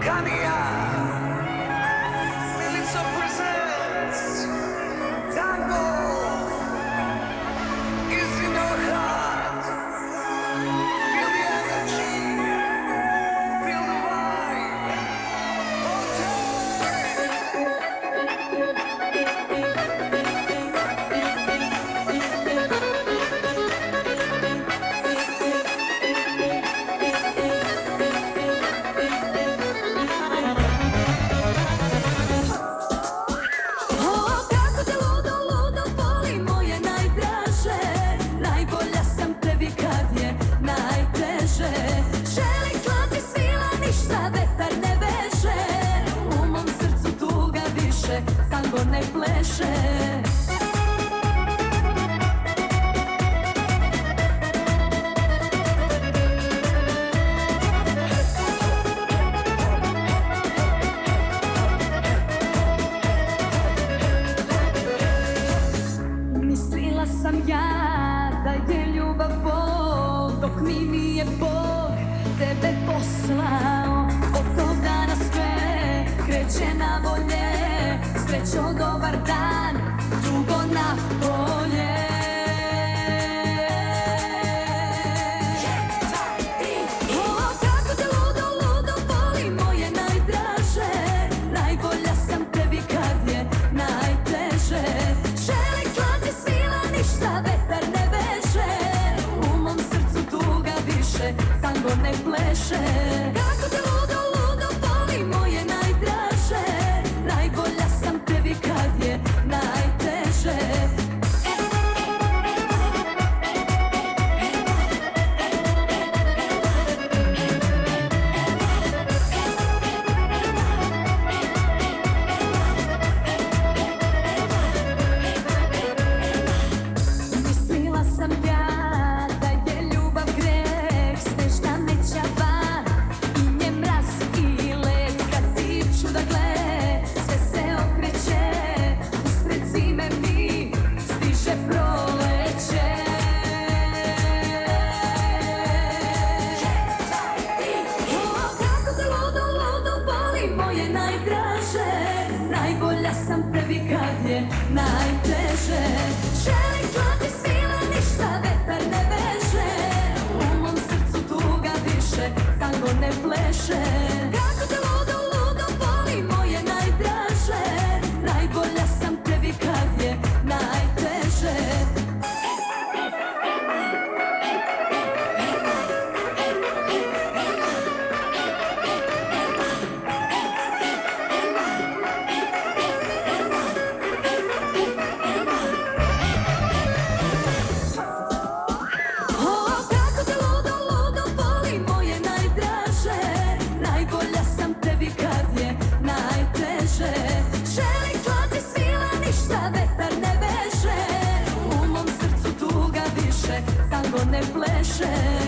Kania. Milica presents Tango is in your heart. Feel the energy, feel the vibe. Tango ne pleše. Mislila sam ja da je ljubav Bog, dok mi nije Bog tebe poslao. Od tog dana sve kreće na bolje. Srećo, dobar dan, dugo na polje. O, kako te ludo, ludo boli moje najdraže. Najbolja sam tebi kad je najteže. Želim klati sila, ništa vetar ne veže. U mom srcu tuga više, tango ne pleše. Kako te ludo, ludo boli moje najdraže. Najbolja sam tebi kad je najteže. Mislila sam ja da je ljubav greh, snežna neća van i nje mraz i led. Kad ti čuda gle, sve se okreće, usred zime mi stiže proleće. O, kako te ludo, ludo boli moje najdraže. Najbolja sam tebi kad je najteže. Želim klati sila, ništa vetar ne veže. U mom srcu tuga više, tango ne pleše. Kako te ludo, ludo boli moje najdraže. Najbolja sam tebi kad je najteže. O, kako te ludo, ludo boli moje najdraže. Najbolja sam tebi kad je najteže. Želim klati sila, ništa vetar ne veže. U mom srcu tuga više, tango ne pleše.